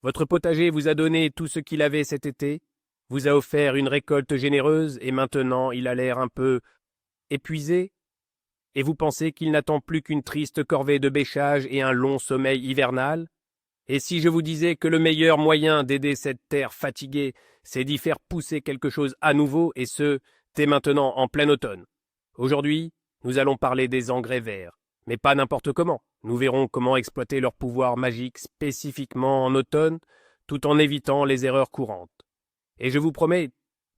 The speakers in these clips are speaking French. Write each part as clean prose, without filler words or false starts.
Votre potager vous a donné tout ce qu'il avait cet été, vous a offert une récolte généreuse et maintenant il a l'air un peu épuisé, et vous pensez qu'il n'attend plus qu'une triste corvée de bêchage et un long sommeil hivernal? Et si je vous disais que le meilleur moyen d'aider cette terre fatiguée, c'est d'y faire pousser quelque chose à nouveau, et ce, dès maintenant en plein automne? Aujourd'hui, nous allons parler des engrais verts, mais pas n'importe comment. Nous verrons comment exploiter leur pouvoir magique spécifiquement en automne, tout en évitant les erreurs courantes. Et je vous promets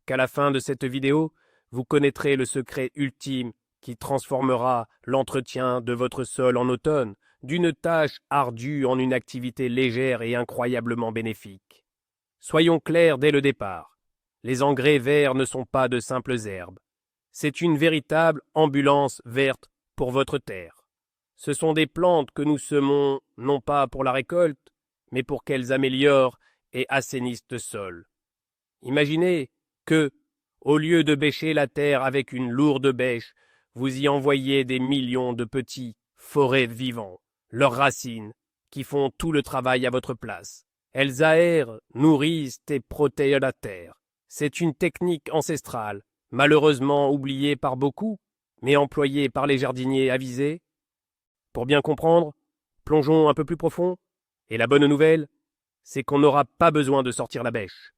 qu'à la fin de cette vidéo, vous connaîtrez le secret ultime qui transformera l'entretien de votre sol en automne d'une tâche ardue en une activité légère et incroyablement bénéfique. Soyons clairs dès le départ. Les engrais verts ne sont pas de simples herbes. C'est une véritable ambulance verte pour votre terre. Ce sont des plantes que nous semons non pas pour la récolte, mais pour qu'elles améliorent et assainissent le sol. Imaginez que, au lieu de bêcher la terre avec une lourde bêche, vous y envoyez des millions de petits forêts vivants, leurs racines, qui font tout le travail à votre place. Elles aèrent, nourrissent et protègent la terre. C'est une technique ancestrale, malheureusement oubliée par beaucoup, mais employée par les jardiniers avisés. Pour bien comprendre, plongeons un peu plus profond, et la bonne nouvelle, c'est qu'on n'aura pas besoin de sortir la bêche.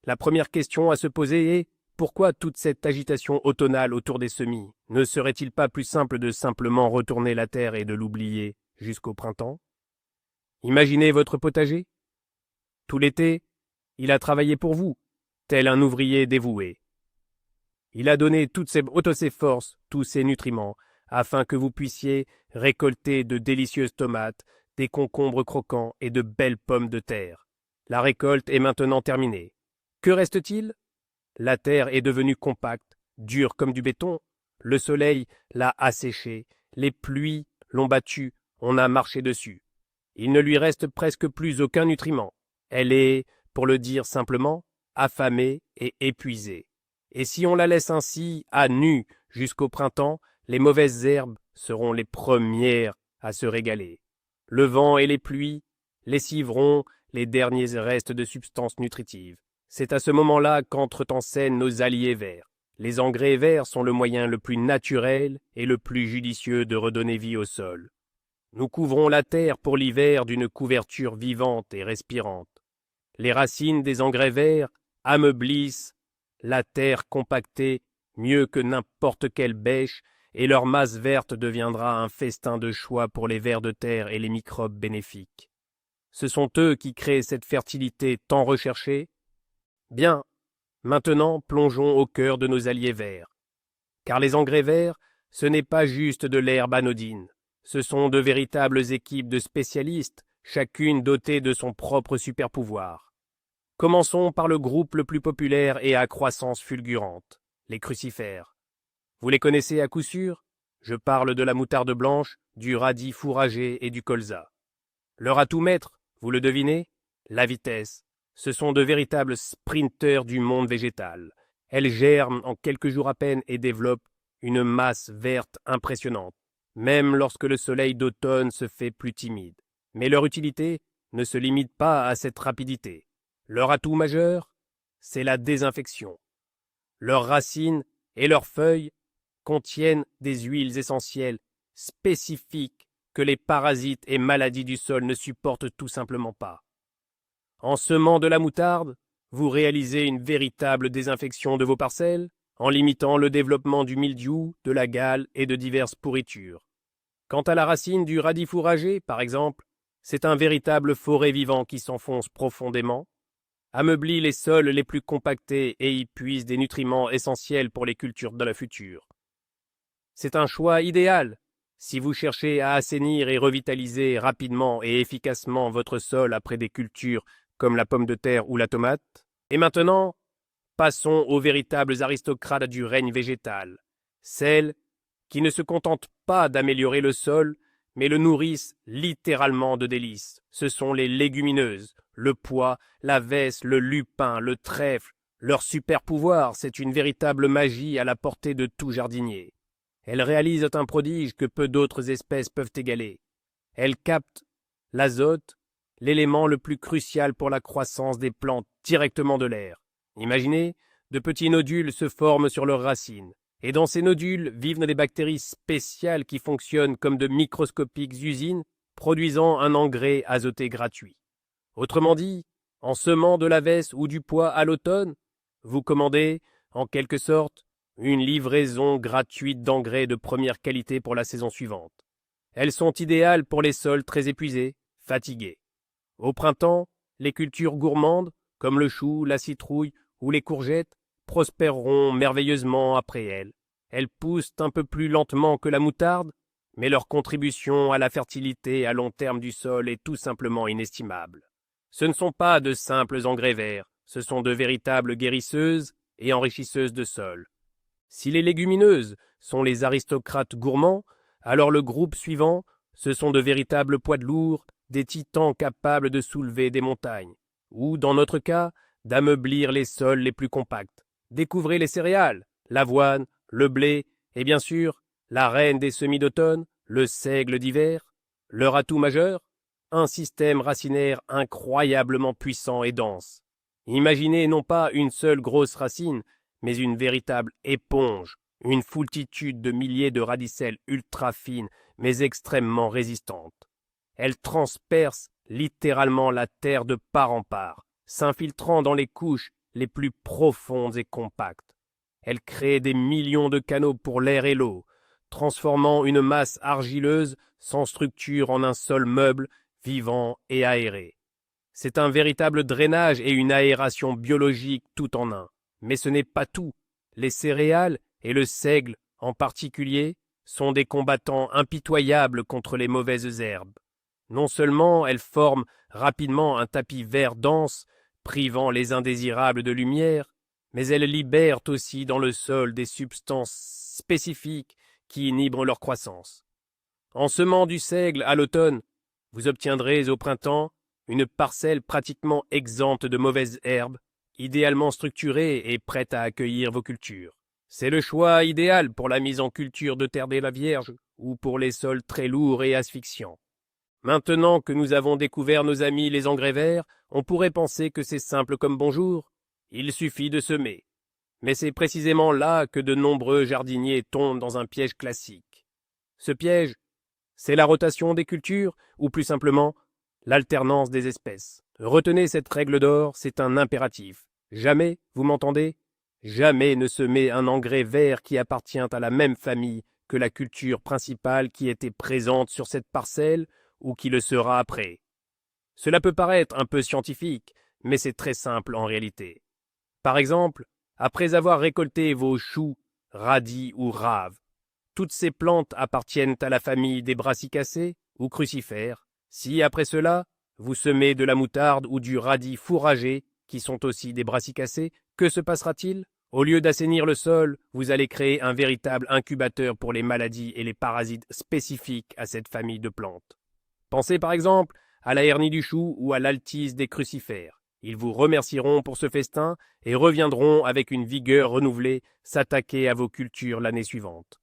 La première question à se poser est: pourquoi toute cette agitation automnale autour des semis? Ne serait-il pas plus simple de simplement retourner la terre et de l'oublier jusqu'au printemps? Imaginez votre potager. Tout l'été, il a travaillé pour vous, tel un ouvrier dévoué. Il a donné toutes ses forces, tous ses nutriments, afin que vous puissiez récolter de délicieuses tomates, des concombres croquants et de belles pommes de terre. La récolte est maintenant terminée. Que reste-t-il? La terre est devenue compacte, dure comme du béton. Le soleil l'a asséchée, les pluies l'ont battue, on a marché dessus. Il ne lui reste presque plus aucun nutriment. Elle est, pour le dire simplement, affamée et épuisée. Et si on la laisse ainsi, à nu, jusqu'au printemps, les mauvaises herbes seront les premières à se régaler. Le vent et les pluies lessiveront les derniers restes de substances nutritives. C'est à ce moment-là qu'entrent en scène nos alliés verts. Les engrais verts sont le moyen le plus naturel et le plus judicieux de redonner vie au sol. Nous couvrons la terre pour l'hiver d'une couverture vivante et respirante. Les racines des engrais verts ameublissent la terre compactée mieux que n'importe quelle bêche, et leur masse verte deviendra un festin de choix pour les vers de terre et les microbes bénéfiques. Ce sont eux qui créent cette fertilité tant recherchée. Bien, maintenant plongeons au cœur de nos alliés verts. Car les engrais verts, ce n'est pas juste de l'herbe anodine. Ce sont de véritables équipes de spécialistes, chacune dotée de son propre super-pouvoir. Commençons par le groupe le plus populaire et à croissance fulgurante, les crucifères. Vous les connaissez à coup sûr? Je parle de la moutarde blanche, du radis fourragé et du colza. Leur atout maître, vous le devinez? La vitesse. Ce sont de véritables sprinteurs du monde végétal. Elles germent en quelques jours à peine et développent une masse verte impressionnante, même lorsque le soleil d'automne se fait plus timide. Mais leur utilité ne se limite pas à cette rapidité. Leur atout majeur, c'est la désinfection. Leurs racines et leurs feuilles contiennent des huiles essentielles spécifiques que les parasites et maladies du sol ne supportent tout simplement pas. En semant de la moutarde, vous réalisez une véritable désinfection de vos parcelles, en limitant le développement du mildiou, de la gale et de diverses pourritures. Quant à la racine du radis fourragé, par exemple, c'est un véritable forêt vivant qui s'enfonce profondément, ameublit les sols les plus compactés et y puise des nutriments essentiels pour les cultures de la future. C'est un choix idéal si vous cherchez à assainir et revitaliser rapidement et efficacement votre sol après des cultures comme la pomme de terre ou la tomate. Et maintenant, passons aux véritables aristocrates du règne végétal, celles qui ne se contentent pas d'améliorer le sol, mais le nourrissent littéralement de délices. Ce sont les légumineuses, le pois, la vesse, le lupin, le trèfle. Leur super pouvoir, c'est une véritable magie à la portée de tout jardinier. Elles réalisent un prodige que peu d'autres espèces peuvent égaler. Elles captent l'azote, l'élément le plus crucial pour la croissance des plantes directement de l'air. Imaginez, de petits nodules se forment sur leurs racines, et dans ces nodules vivent des bactéries spéciales qui fonctionnent comme de microscopiques usines produisant un engrais azoté gratuit. Autrement dit, en semant de la vesse ou du pois à l'automne, vous commandez, en quelque sorte, une livraison gratuite d'engrais de première qualité pour la saison suivante. Elles sont idéales pour les sols très épuisés, fatigués. Au printemps, les cultures gourmandes, comme le chou, la citrouille ou les courgettes, prospéreront merveilleusement après elles. Elles poussent un peu plus lentement que la moutarde, mais leur contribution à la fertilité à long terme du sol est tout simplement inestimable. Ce ne sont pas de simples engrais verts, ce sont de véritables guérisseuses et enrichisseuses de sol. Si les légumineuses sont les aristocrates gourmands, alors le groupe suivant, ce sont de véritables poids de lourd, des titans capables de soulever des montagnes, ou, dans notre cas, d'ameublir les sols les plus compacts. Découvrez les céréales, l'avoine, le blé, et bien sûr, la reine des semis d'automne, le seigle d'hiver. Leur atout majeur, un système racinaire incroyablement puissant et dense. Imaginez non pas une seule grosse racine, mais une véritable éponge, une foultitude de milliers de radicelles ultra fines, mais extrêmement résistantes. Elles transpercent littéralement la terre de part en part, s'infiltrant dans les couches les plus profondes et compactes. Elles créent des millions de canaux pour l'air et l'eau, transformant une masse argileuse sans structure en un sol meuble, vivant et aéré. C'est un véritable drainage et une aération biologique tout en un. Mais ce n'est pas tout. Les céréales, et le seigle en particulier, sont des combattants impitoyables contre les mauvaises herbes. Non seulement elles forment rapidement un tapis vert dense, privant les indésirables de lumière, mais elles libèrent aussi dans le sol des substances spécifiques qui inhibent leur croissance. En semant du seigle à l'automne, vous obtiendrez au printemps une parcelle pratiquement exempte de mauvaises herbes, idéalement structurée et prête à accueillir vos cultures. C'est le choix idéal pour la mise en culture de terre de la Vierge ou pour les sols très lourds et asphyxiants. Maintenant que nous avons découvert nos amis les engrais verts, on pourrait penser que c'est simple comme bonjour. Il suffit de semer. Mais c'est précisément là que de nombreux jardiniers tombent dans un piège classique. Ce piège, c'est la rotation des cultures, ou plus simplement, l'alternance des espèces. Retenez cette règle d'or, c'est un impératif. Jamais, vous m'entendez? Jamais ne semer un engrais vert qui appartient à la même famille que la culture principale qui était présente sur cette parcelle ou qui le sera après. Cela peut paraître un peu scientifique, mais c'est très simple en réalité. Par exemple, après avoir récolté vos choux, radis ou raves, toutes ces plantes appartiennent à la famille des brassicacées ou crucifères. Si, après cela, vous semez de la moutarde ou du radis fourragé, qui sont aussi des brassicacées, que se passera-t-il? Au lieu d'assainir le sol, vous allez créer un véritable incubateur pour les maladies et les parasites spécifiques à cette famille de plantes. Pensez par exemple à la hernie du chou ou à l'altise des crucifères. Ils vous remercieront pour ce festin et reviendront avec une vigueur renouvelée s'attaquer à vos cultures l'année suivante.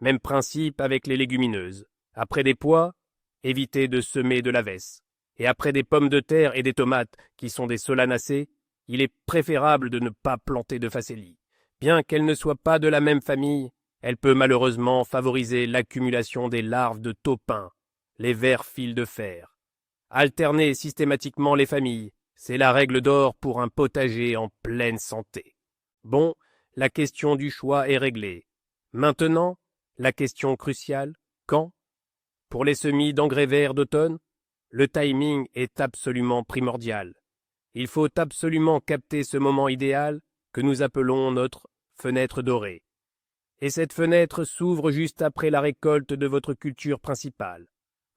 Même principe avec les légumineuses. Après des pois, évitez de semer de la vesse. Et après des pommes de terre et des tomates, qui sont des solanacées, il est préférable de ne pas planter de facélie. Bien qu'elle ne soit pas de la même famille, elle peut malheureusement favoriser l'accumulation des larves de taupins, les vers fils de fer. Alternez systématiquement les familles, c'est la règle d'or pour un potager en pleine santé. Bon, la question du choix est réglée. Maintenant, la question cruciale, quand? Pour les semis d'engrais verts d'automne, le timing est absolument primordial. Il faut absolument capter ce moment idéal que nous appelons notre fenêtre dorée. Et cette fenêtre s'ouvre juste après la récolte de votre culture principale.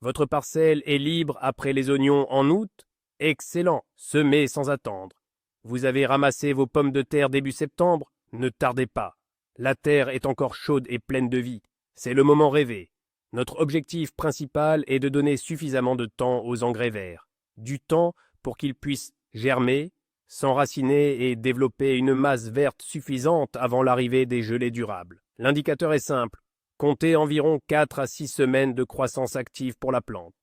Votre parcelle est libre après les oignons en août? Excellent, semez sans attendre. Vous avez ramassé vos pommes de terre début septembre? Ne tardez pas. La terre est encore chaude et pleine de vie. C'est le moment rêvé. Notre objectif principal est de donner suffisamment de temps aux engrais verts. Du temps pour qu'ils puissent germer, s'enraciner et développer une masse verte suffisante avant l'arrivée des gelées durables. L'indicateur est simple. Comptez environ 4 à 6 semaines de croissance active pour la plante.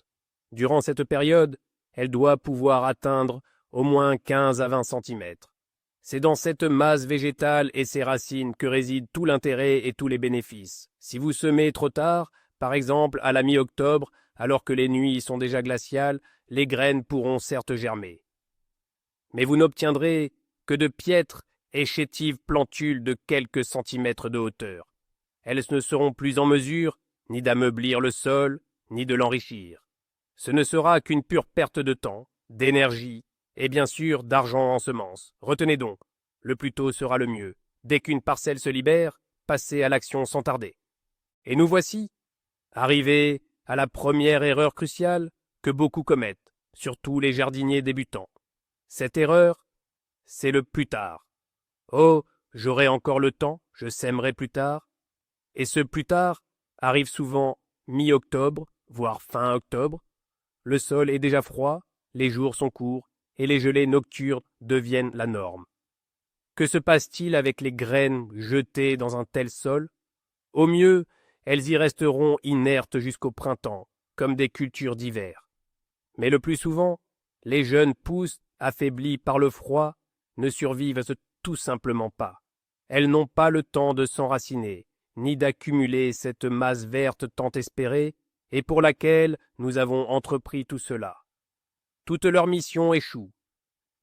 Durant cette période, elle doit pouvoir atteindre au moins 15 à 20 centimètres. C'est dans cette masse végétale et ses racines que réside tout l'intérêt et tous les bénéfices. Si vous semez trop tard, par exemple à la mi-octobre, alors que les nuits sont déjà glaciales, les graines pourront certes germer. Mais vous n'obtiendrez que de piètres et chétives plantules de quelques centimètres de hauteur. Elles ne seront plus en mesure ni d'ameublir le sol, ni de l'enrichir. Ce ne sera qu'une pure perte de temps, d'énergie, et bien sûr d'argent en semences. Retenez donc, le plus tôt sera le mieux. Dès qu'une parcelle se libère, passez à l'action sans tarder. Et nous voici, arrivés à la première erreur cruciale que beaucoup commettent, surtout les jardiniers débutants. Cette erreur, c'est le plus tard. Oh, j'aurai encore le temps, je sèmerai plus tard. Et ce plus tard arrive souvent mi-octobre, voire fin octobre. Le sol est déjà froid, les jours sont courts, et les gelées nocturnes deviennent la norme. Que se passe-t-il avec les graines jetées dans un tel sol? Au mieux, elles y resteront inertes jusqu'au printemps, comme des cultures d'hiver. Mais le plus souvent, les jeunes pousses, affaiblies par le froid, ne survivent tout simplement pas. Elles n'ont pas le temps de s'enraciner, ni d'accumuler cette masse verte tant espérée, et pour laquelle nous avons entrepris tout cela. Toute leur mission échoue.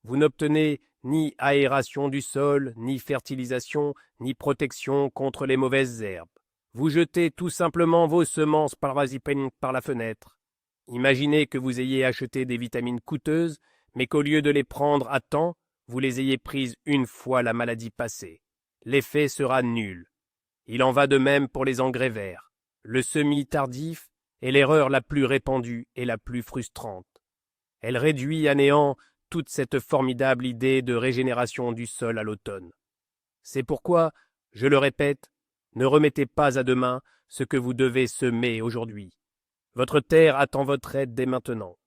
Vous n'obtenez ni aération du sol, ni fertilisation, ni protection contre les mauvaises herbes. Vous jetez tout simplement vos semences parasitaires par la fenêtre. Imaginez que vous ayez acheté des vitamines coûteuses, mais qu'au lieu de les prendre à temps, vous les ayez prises une fois la maladie passée. L'effet sera nul. Il en va de même pour les engrais verts. Le semis tardif est l'erreur la plus répandue et la plus frustrante. Elle réduit à néant toute cette formidable idée de régénération du sol à l'automne. C'est pourquoi, je le répète, ne remettez pas à demain ce que vous devez semer aujourd'hui. Votre terre attend votre aide dès maintenant.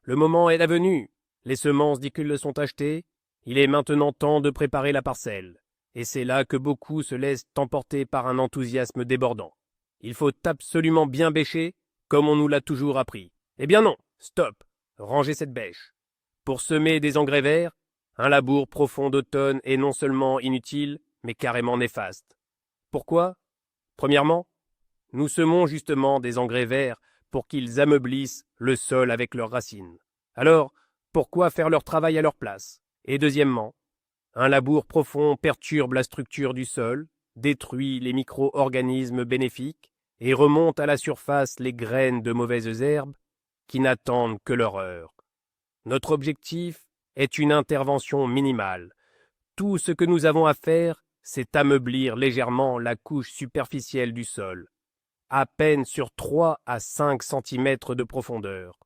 Le moment est venu. Les semences le sont achetées. Il est maintenant temps de préparer la parcelle. Et c'est là que beaucoup se laissent emporter par un enthousiasme débordant. Il faut absolument bien bêcher, comme on nous l'a toujours appris. Eh bien non, stop, rangez cette bêche. Pour semer des engrais verts, un labour profond d'automne est non seulement inutile, mais carrément néfaste. Pourquoi? Premièrement, nous semons justement des engrais verts pour qu'ils ameublissent le sol avec leurs racines. Alors, pourquoi faire leur travail à leur place? Et deuxièmement, un labour profond perturbe la structure du sol, détruit les micro-organismes bénéfiques et remonte à la surface les graines de mauvaises herbes qui n'attendent que leur heure. Notre objectif est une intervention minimale. Tout ce que nous avons à faire, c'est ameublir légèrement la couche superficielle du sol, à peine sur 3 à 5 centimètres de profondeur.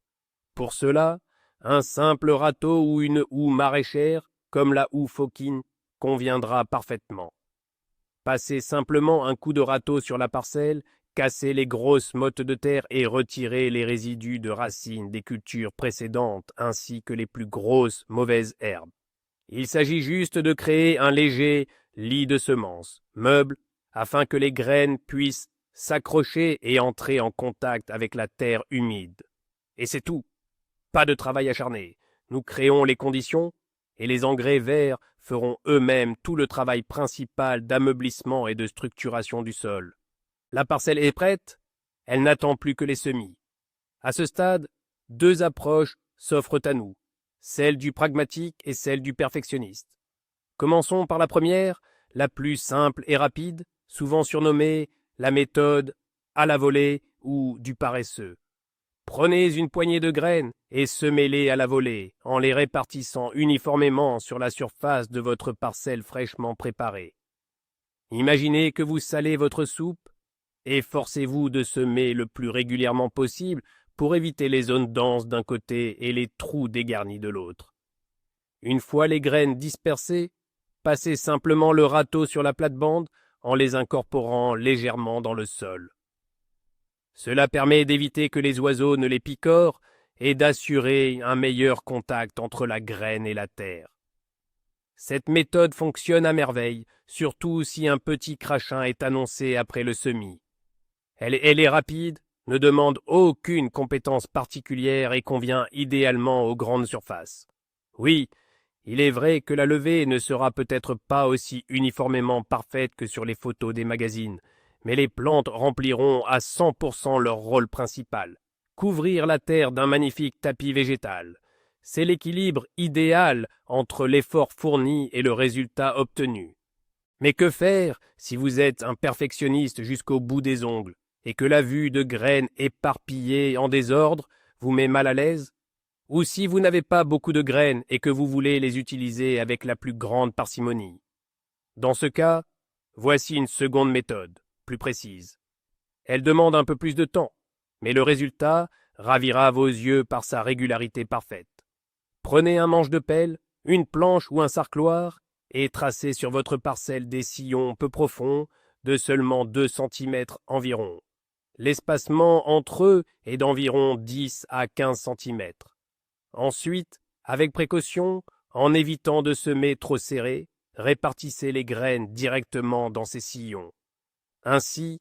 Pour cela, un simple râteau ou une houe maraîchère, comme la houe Fokine, conviendra parfaitement. Passez simplement un coup de râteau sur la parcelle, cassez les grosses mottes de terre et retirez les résidus de racines des cultures précédentes ainsi que les plus grosses mauvaises herbes. Il s'agit juste de créer un léger lit de semences, meuble, afin que les graines puissent s'accrocher et entrer en contact avec la terre humide. Et c'est tout. Pas de travail acharné. Nous créons les conditions et les engrais verts feront eux-mêmes tout le travail principal d'ameublissement et de structuration du sol. La parcelle est prête, elle n'attend plus que les semis. À ce stade, 2 approches s'offrent à nous, celle du pragmatique et celle du perfectionniste. Commençons par la première, la plus simple et rapide, souvent surnommée la méthode à la volée ou du paresseux. Prenez une poignée de graines et semez-les à la volée, en les répartissant uniformément sur la surface de votre parcelle fraîchement préparée. Imaginez que vous salez votre soupe, et forcez-vous de semer le plus régulièrement possible pour éviter les zones denses d'un côté et les trous dégarnis de l'autre. Une fois les graines dispersées, passez simplement le râteau sur la plate-bande en les incorporant légèrement dans le sol. Cela permet d'éviter que les oiseaux ne les picorent et d'assurer un meilleur contact entre la graine et la terre. Cette méthode fonctionne à merveille, surtout si un petit crachin est annoncé après le semis. Elle est rapide, ne demande aucune compétence particulière et convient idéalement aux grandes surfaces. Oui, il est vrai que la levée ne sera peut-être pas aussi uniformément parfaite que sur les photos des magazines, mais les plantes rempliront à 100% leur rôle principal. Couvrir la terre d'un magnifique tapis végétal. C'est l'équilibre idéal entre l'effort fourni et le résultat obtenu. Mais que faire si vous êtes un perfectionniste jusqu'au bout des ongles et que la vue de graines éparpillées en désordre vous met mal à l'aise? Ou si vous n'avez pas beaucoup de graines et que vous voulez les utiliser avec la plus grande parcimonie? Dans ce cas, voici une seconde méthode, plus précise. Elle demande un peu plus de temps, mais le résultat ravira vos yeux par sa régularité parfaite. Prenez un manche de pelle, une planche ou un sarcloir et tracez sur votre parcelle des sillons peu profonds de seulement 2 cm environ. L'espacement entre eux est d'environ 10 à 15 cm. Ensuite, avec précaution, en évitant de semer trop serré, répartissez les graines directement dans ces sillons. Ainsi,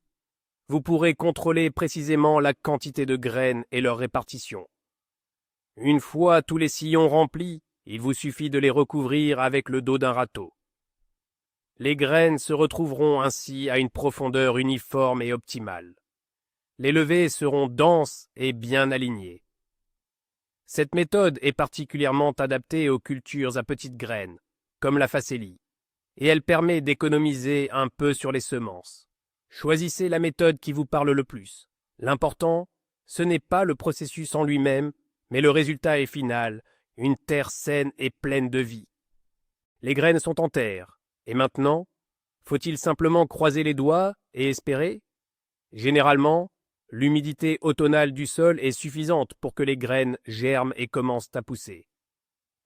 vous pourrez contrôler précisément la quantité de graines et leur répartition. Une fois tous les sillons remplis, il vous suffit de les recouvrir avec le dos d'un râteau. Les graines se retrouveront ainsi à une profondeur uniforme et optimale. Les levées seront denses et bien alignées. Cette méthode est particulièrement adaptée aux cultures à petites graines, comme la facélie, et elle permet d'économiser un peu sur les semences. Choisissez la méthode qui vous parle le plus. L'important, ce n'est pas le processus en lui-même, mais le résultat est final, une terre saine et pleine de vie. Les graines sont en terre, et maintenant, faut-il simplement croiser les doigts et espérer? Généralement, l'humidité automnale du sol est suffisante pour que les graines germent et commencent à pousser.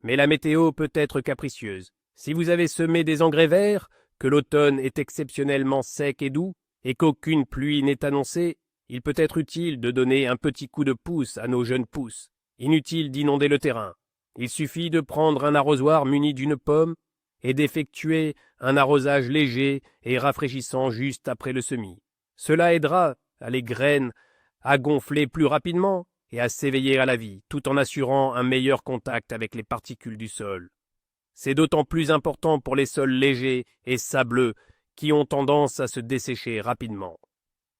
Mais la météo peut être capricieuse. Si vous avez semé des engrais verts, que l'automne est exceptionnellement sec et doux, et qu'aucune pluie n'est annoncée, il peut être utile de donner un petit coup de pouce à nos jeunes pousses. Inutile d'inonder le terrain. Il suffit de prendre un arrosoir muni d'une pomme et d'effectuer un arrosage léger et rafraîchissant juste après le semis. Cela aidera les graines à gonfler plus rapidement et à s'éveiller à la vie, tout en assurant un meilleur contact avec les particules du sol. C'est d'autant plus important pour les sols légers et sableux qui ont tendance à se dessécher rapidement.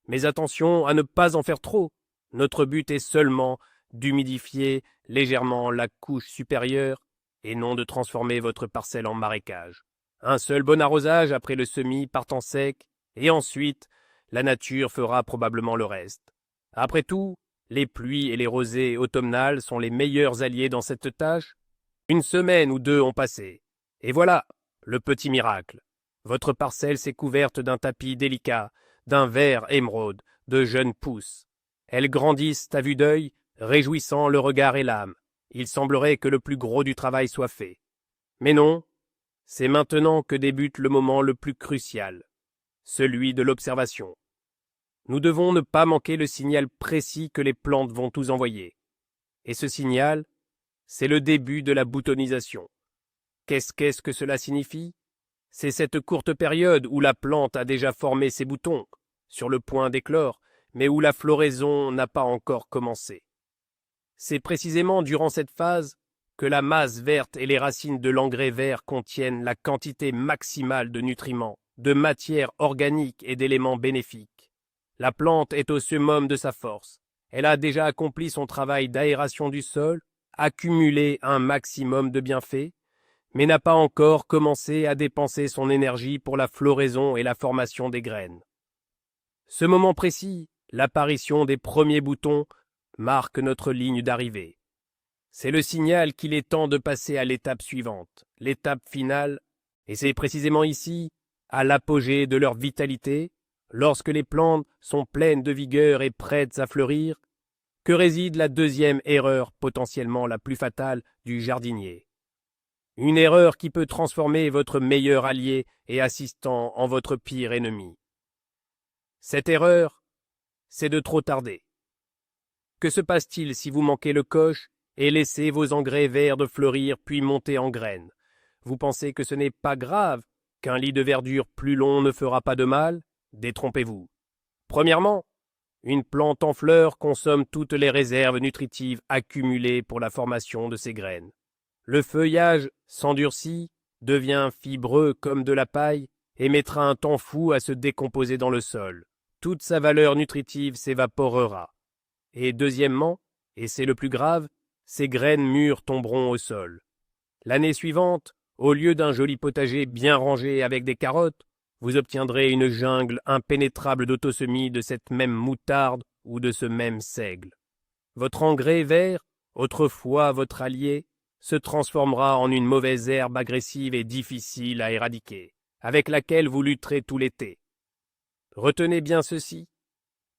Mais attention à ne pas en faire trop. Notre but est seulement d'humidifier légèrement la couche supérieure et non de transformer votre parcelle en marécage. Un seul bon arrosage après le semis partant sec, et ensuite, la nature fera probablement le reste. Après tout, les pluies et les rosées automnales sont les meilleurs alliés dans cette tâche. Une semaine ou 2 ont passé, et voilà, le petit miracle. Votre parcelle s'est couverte d'un tapis délicat, d'un vert émeraude, de jeunes pousses. Elles grandissent à vue d'œil, réjouissant le regard et l'âme. Il semblerait que le plus gros du travail soit fait. Mais non, c'est maintenant que débute le moment le plus crucial, celui de l'observation. Nous devons ne pas manquer le signal précis que les plantes vont nous envoyer. Et ce signal, c'est le début de la boutonisation. Qu'est-ce que cela signifie? C'est cette courte période où la plante a déjà formé ses boutons, sur le point d'éclore, mais où la floraison n'a pas encore commencé. C'est précisément durant cette phase que la masse verte et les racines de l'engrais vert contiennent la quantité maximale de nutriments, de matière organique et d'éléments bénéfiques. La plante est au summum de sa force. Elle a déjà accompli son travail d'aération du sol, accumulé un maximum de bienfaits, mais n'a pas encore commencé à dépenser son énergie pour la floraison et la formation des graines. Ce moment précis, l'apparition des premiers boutons, marque notre ligne d'arrivée. C'est le signal qu'il est temps de passer à l'étape suivante, l'étape finale, et c'est précisément ici, à l'apogée de leur vitalité, lorsque les plantes sont pleines de vigueur et prêtes à fleurir, que réside la deuxième erreur potentiellement la plus fatale du jardinier. Une erreur qui peut transformer votre meilleur allié et assistant en votre pire ennemi. Cette erreur, c'est de trop tarder. Que se passe-t-il si vous manquez le coche et laissez vos engrais verts de fleurir puis monter en graines? Vous pensez que ce n'est pas grave, qu'un lit de verdure plus long ne fera pas de mal? Détrompez-vous. Premièrement, Une plante en fleurs consomme toutes les réserves nutritives accumulées pour la formation de ses graines. Le feuillage s'endurcit, devient fibreux comme de la paille et mettra un temps fou à se décomposer dans le sol. Toute sa valeur nutritive s'évaporera. Et deuxièmement, et c'est le plus grave, ces graines mûres tomberont au sol. L'année suivante, au lieu d'un joli potager bien rangé avec des carottes, vous obtiendrez une jungle impénétrable d'autosemis de cette même moutarde ou de ce même seigle. Votre engrais vert, autrefois votre allié, se transformera en une mauvaise herbe agressive et difficile à éradiquer, avec laquelle vous lutterez tout l'été. Retenez bien ceci.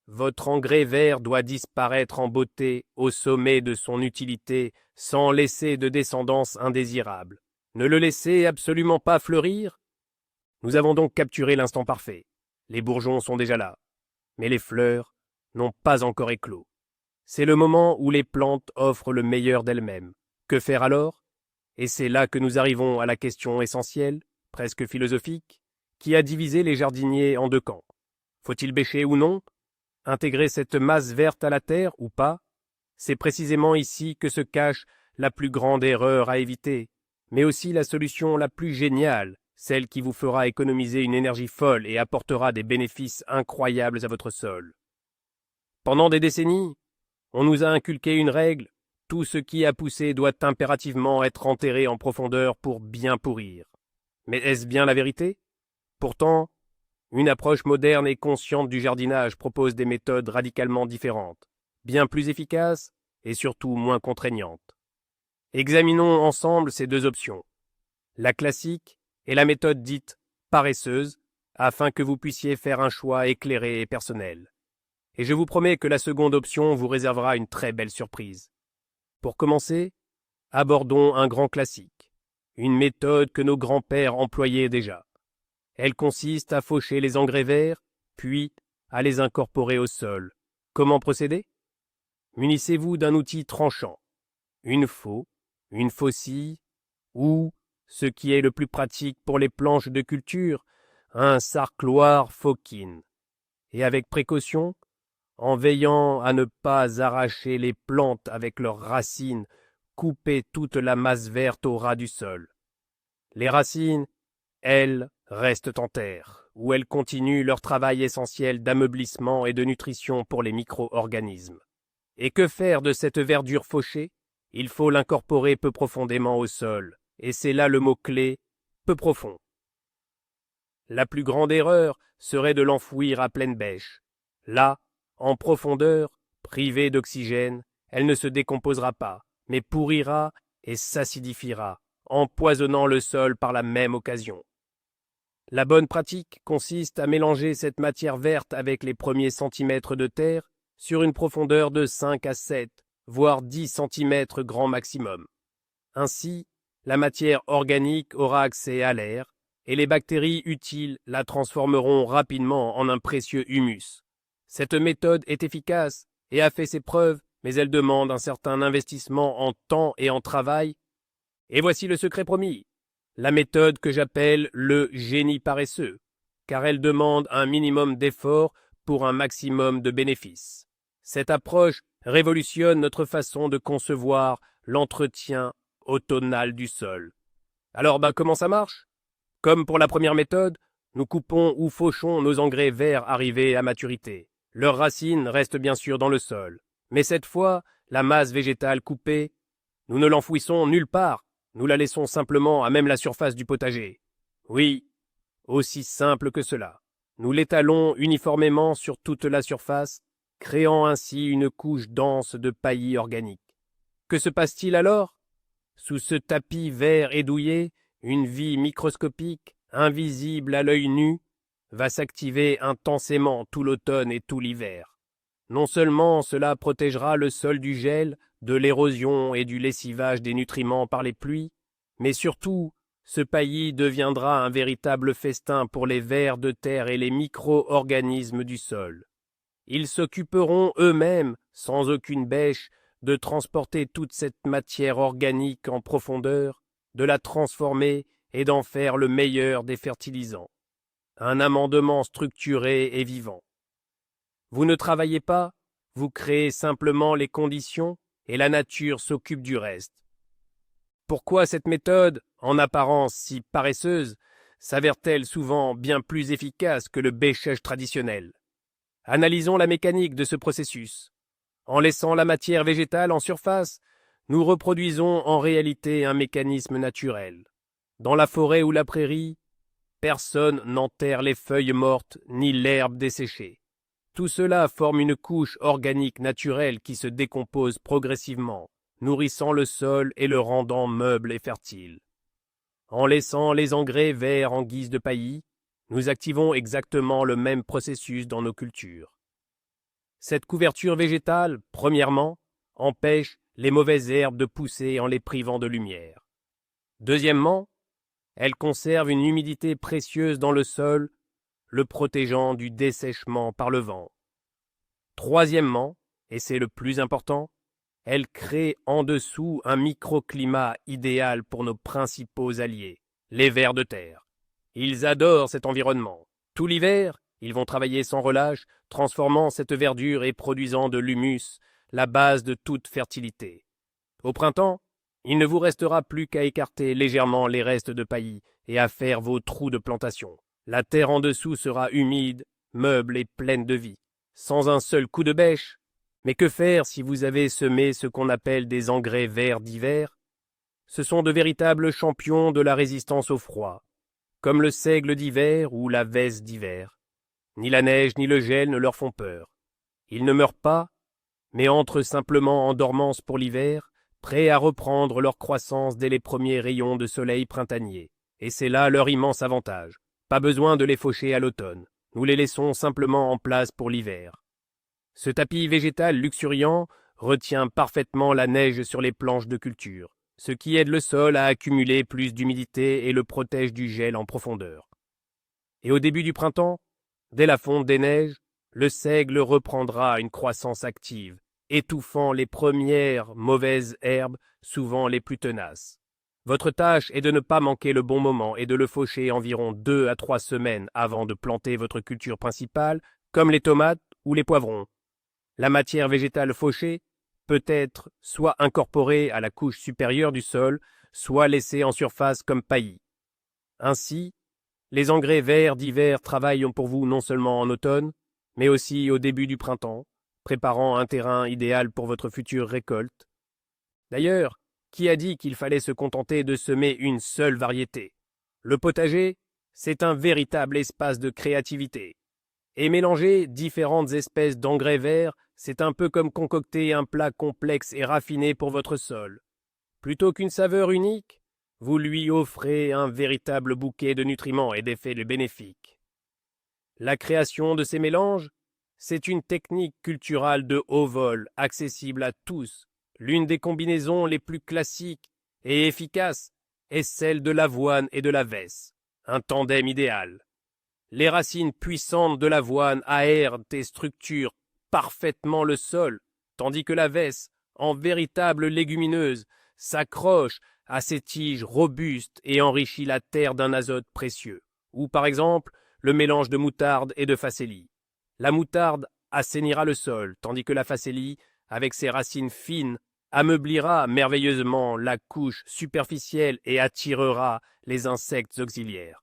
Votre engrais vert doit disparaître en beauté au sommet de son utilité sans laisser de descendance indésirable. Ne le laissez absolument pas fleurir. Nous avons donc capturé l'instant parfait. Les bourgeons sont déjà là, mais les fleurs n'ont pas encore éclos. C'est le moment où les plantes offrent le meilleur d'elles-mêmes. Que faire alors? Et c'est là que nous arrivons à la question essentielle, presque philosophique, qui a divisé les jardiniers en deux camps. Faut-il bêcher ou non? Intégrer cette masse verte à la terre ou pas? C'est précisément ici que se cache la plus grande erreur à éviter, mais aussi la solution la plus géniale, celle qui vous fera économiser une énergie folle et apportera des bénéfices incroyables à votre sol. Pendant des décennies, on nous a inculqué une règle, tout ce qui a poussé doit impérativement être enterré en profondeur pour bien pourrir. Mais est-ce bien la vérité? Pourtant, une approche moderne et consciente du jardinage propose des méthodes radicalement différentes, bien plus efficaces et surtout moins contraignantes. Examinons ensemble ces deux options, la classique et la méthode dite paresseuse, afin que vous puissiez faire un choix éclairé et personnel. Et je vous promets que la seconde option vous réservera une très belle surprise. Pour commencer, abordons un grand classique, une méthode que nos grands-pères employaient déjà. Elle consiste à faucher les engrais verts, puis à les incorporer au sol. Comment procéder? Munissez-vous d'un outil tranchant, une faux, une faucille, ou, ce qui est le plus pratique pour les planches de culture, un sarcloir fauquine. Et avec précaution, en veillant à ne pas arracher les plantes avec leurs racines, coupez toute la masse verte au ras du sol. Les racines, elles, restent en terre, où elles continuent leur travail essentiel d'ameublissement et de nutrition pour les micro-organismes. Et que faire de cette verdure fauchée? Il faut l'incorporer peu profondément au sol, et c'est là le mot-clé, peu profond. La plus grande erreur serait de l'enfouir à pleine bêche. Là, en profondeur, privée d'oxygène, elle ne se décomposera pas, mais pourrira et s'acidifiera, empoisonnant le sol par la même occasion. La bonne pratique consiste à mélanger cette matière verte avec les premiers centimètres de terre sur une profondeur de 5 à 7, voire 10 centimètres grand maximum. Ainsi, la matière organique aura accès à l'air, et les bactéries utiles la transformeront rapidement en un précieux humus. Cette méthode est efficace et a fait ses preuves, mais elle demande un certain investissement en temps et en travail. Et voici le secret promis, la méthode que j'appelle le génie paresseux, car elle demande un minimum d'effort pour un maximum de bénéfices. Cette approche révolutionne notre façon de concevoir l'entretien automnal du sol. Alors, comment ça marche? Comme pour la première méthode, nous coupons ou fauchons nos engrais verts arrivés à maturité. Leurs racines restent bien sûr dans le sol. Mais cette fois, la masse végétale coupée, nous ne l'enfouissons nulle part. Nous la laissons simplement à même la surface du potager. Oui, aussi simple que cela. Nous l'étalons uniformément sur toute la surface, créant ainsi une couche dense de paillis organique. Que se passe-t-il alors? Sous ce tapis vert et douillet, une vie microscopique, invisible à l'œil nu, va s'activer intensément tout l'automne et tout l'hiver. Non seulement cela protégera le sol du gel, de l'érosion et du lessivage des nutriments par les pluies, mais surtout, ce paillis deviendra un véritable festin pour les vers de terre et les micro-organismes du sol. Ils s'occuperont eux-mêmes, sans aucune bêche, de transporter toute cette matière organique en profondeur, de la transformer et d'en faire le meilleur des fertilisants. Un amendement structuré et vivant. Vous ne travaillez pas, vous créez simplement les conditions et la nature s'occupe du reste. Pourquoi cette méthode, en apparence si paresseuse, s'avère-t-elle souvent bien plus efficace que le bêchage traditionnel? Analysons la mécanique de ce processus. En laissant la matière végétale en surface, nous reproduisons en réalité un mécanisme naturel. Dans la forêt ou la prairie, personne n'enterre les feuilles mortes ni l'herbe desséchée. Tout cela forme une couche organique naturelle qui se décompose progressivement, nourrissant le sol et le rendant meuble et fertile. En laissant les engrais verts en guise de paillis, nous activons exactement le même processus dans nos cultures. Cette couverture végétale, premièrement, empêche les mauvaises herbes de pousser en les privant de lumière. Deuxièmement, elle conserve une humidité précieuse dans le sol, le protégeant du dessèchement par le vent. Troisièmement, et c'est le plus important, elle crée en dessous un microclimat idéal pour nos principaux alliés, les vers de terre. Ils adorent cet environnement. Tout l'hiver, ils vont travailler sans relâche, transformant cette verdure et produisant de l'humus, la base de toute fertilité. Au printemps, il ne vous restera plus qu'à écarter légèrement les restes de paillis et à faire vos trous de plantation. La terre en dessous sera humide, meuble et pleine de vie, sans un seul coup de bêche. Mais que faire si vous avez semé ce qu'on appelle des engrais verts d'hiver? Ce sont de véritables champions de la résistance au froid, comme le seigle d'hiver ou la vesse d'hiver. Ni la neige ni le gel ne leur font peur. Ils ne meurent pas, mais entrent simplement en dormance pour l'hiver, prêts à reprendre leur croissance dès les premiers rayons de soleil printanier. Et c'est là leur immense avantage. Pas besoin de les faucher à l'automne. Nous les laissons simplement en place pour l'hiver. Ce tapis végétal luxuriant retient parfaitement la neige sur les planches de culture, ce qui aide le sol à accumuler plus d'humidité et le protège du gel en profondeur. Et au début du printemps, dès la fonte des neiges, le seigle reprendra une croissance active, étouffant les premières mauvaises herbes, souvent les plus tenaces. Votre tâche est de ne pas manquer le bon moment et de le faucher environ 2 à 3 semaines avant de planter votre culture principale, comme les tomates ou les poivrons. La matière végétale fauchée peut être soit incorporée à la couche supérieure du sol, soit laissée en surface comme paillis. Ainsi, les engrais verts d'hiver travaillent pour vous non seulement en automne, mais aussi au début du printemps, préparant un terrain idéal pour votre future récolte. D'ailleurs, qui a dit qu'il fallait se contenter de semer une seule variété? Le potager, c'est un véritable espace de créativité. Et mélanger différentes espèces d'engrais verts, c'est un peu comme concocter un plat complexe et raffiné pour votre sol. Plutôt qu'une saveur unique, vous lui offrez un véritable bouquet de nutriments et d'effets bénéfiques. La création de ces mélanges, c'est une technique culturelle de haut vol, accessible à tous. L'une des combinaisons les plus classiques et efficaces est celle de l'avoine et de la vesse, un tandem idéal. Les racines puissantes de l'avoine aèrent et structurent parfaitement le sol, tandis que la vesse, en véritable légumineuse, s'accroche à ses tiges robustes et enrichit la terre d'un azote précieux. Ou par exemple, le mélange de moutarde et de facélie. La moutarde assainira le sol, tandis que la facélie, avec ses racines fines, ameublera merveilleusement la couche superficielle et attirera les insectes auxiliaires.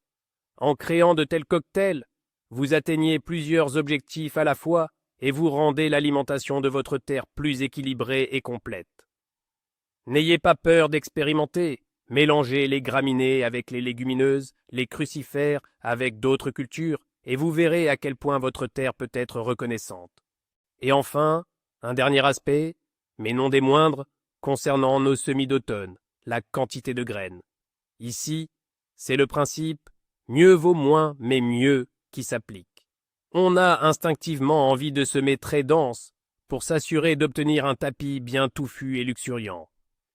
En créant de tels cocktails, vous atteignez plusieurs objectifs à la fois et vous rendez l'alimentation de votre terre plus équilibrée et complète. N'ayez pas peur d'expérimenter, mélangez les graminées avec les légumineuses, les crucifères avec d'autres cultures, et vous verrez à quel point votre terre peut être reconnaissante. Et enfin, un dernier aspect, mais non des moindres, concernant nos semis d'automne, la quantité de graines. Ici, c'est le principe « mieux vaut moins, mais mieux » qui s'applique. On a instinctivement envie de semer très dense pour s'assurer d'obtenir un tapis bien touffu et luxuriant.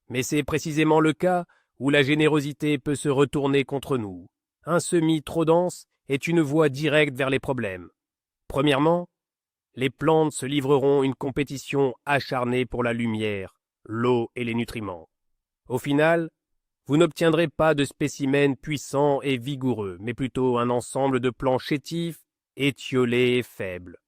Mais c'est précisément le cas où la générosité peut se retourner contre nous. Un semis trop dense est une voie directe vers les problèmes. Premièrement, les plantes se livreront une compétition acharnée pour la lumière, l'eau et les nutriments. Au final, vous n'obtiendrez pas de spécimens puissants et vigoureux, mais plutôt un ensemble de plants chétifs, étiolés et faibles.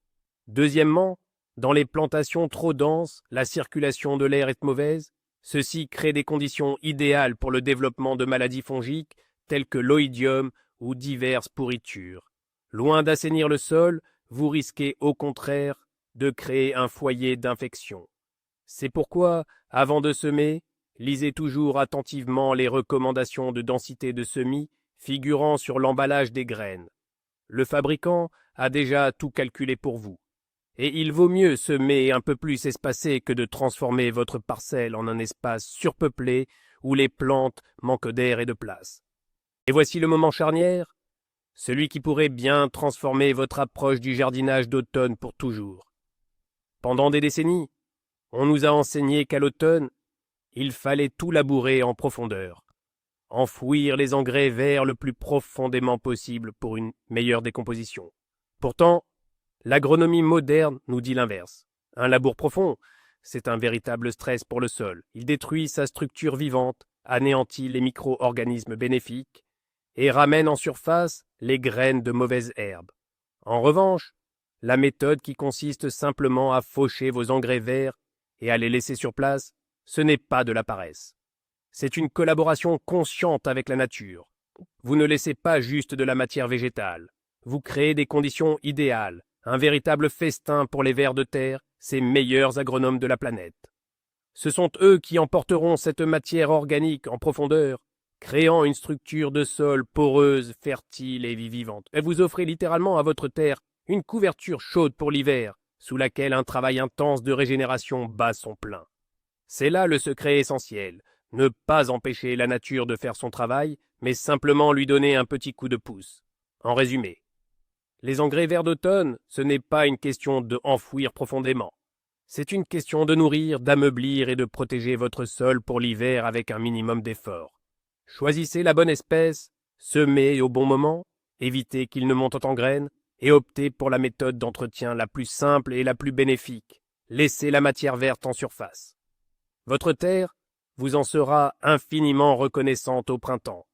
Deuxièmement, dans les plantations trop denses, la circulation de l'air est mauvaise. Ceci crée des conditions idéales pour le développement de maladies fongiques telles que l'oïdium ou diverses pourritures. Loin d'assainir le sol, vous risquez au contraire de créer un foyer d'infection. C'est pourquoi, avant de semer, lisez toujours attentivement les recommandations de densité de semis figurant sur l'emballage des graines. Le fabricant a déjà tout calculé pour vous. Et il vaut mieux semer un peu plus espacé que de transformer votre parcelle en un espace surpeuplé où les plantes manquent d'air et de place. Et voici le moment charnière, celui qui pourrait bien transformer votre approche du jardinage d'automne pour toujours. Pendant des décennies, on nous a enseigné qu'à l'automne, il fallait tout labourer en profondeur, enfouir les engrais verts le plus profondément possible pour une meilleure décomposition. Pourtant, l'agronomie moderne nous dit l'inverse. Un labour profond, c'est un véritable stress pour le sol. Il détruit sa structure vivante, anéantit les micro-organismes bénéfiques et ramène en surface les graines de mauvaises herbes. En revanche, la méthode qui consiste simplement à faucher vos engrais verts et à les laisser sur place, ce n'est pas de la paresse. C'est une collaboration consciente avec la nature. Vous ne laissez pas juste de la matière végétale. Vous créez des conditions idéales, un véritable festin pour les vers de terre, ces meilleurs agronomes de la planète. Ce sont eux qui emporteront cette matière organique en profondeur, créant une structure de sol poreuse, fertile et vivante. Et vous offrez littéralement à votre terre une couverture chaude pour l'hiver, sous laquelle un travail intense de régénération bat son plein. C'est là le secret essentiel, ne pas empêcher la nature de faire son travail, mais simplement lui donner un petit coup de pouce. En résumé, les engrais verts d'automne, ce n'est pas une question de enfouir profondément. C'est une question de nourrir, d'ameublir et de protéger votre sol pour l'hiver avec un minimum d'effort. Choisissez la bonne espèce, semez au bon moment, évitez qu'il ne monte en graines et optez pour la méthode d'entretien la plus simple et la plus bénéfique. Laissez la matière verte en surface. Votre terre vous en sera infiniment reconnaissante au printemps.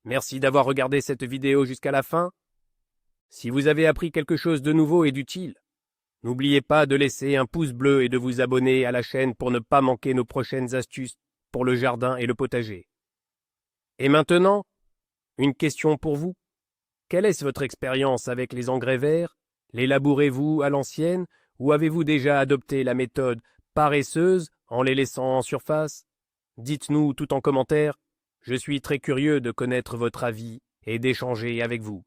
Merci d'avoir regardé cette vidéo jusqu'à la fin. Si vous avez appris quelque chose de nouveau et d'utile, n'oubliez pas de laisser un pouce bleu et de vous abonner à la chaîne pour ne pas manquer nos prochaines astuces pour le jardin et le potager. Et maintenant, une question pour vous. Quelle est votre expérience avec les engrais verts? Les labourez-vous à l'ancienne ou avez-vous déjà adopté la méthode paresseuse en les laissant en surface? Dites-nous tout en commentaire. Je suis très curieux de connaître votre avis et d'échanger avec vous.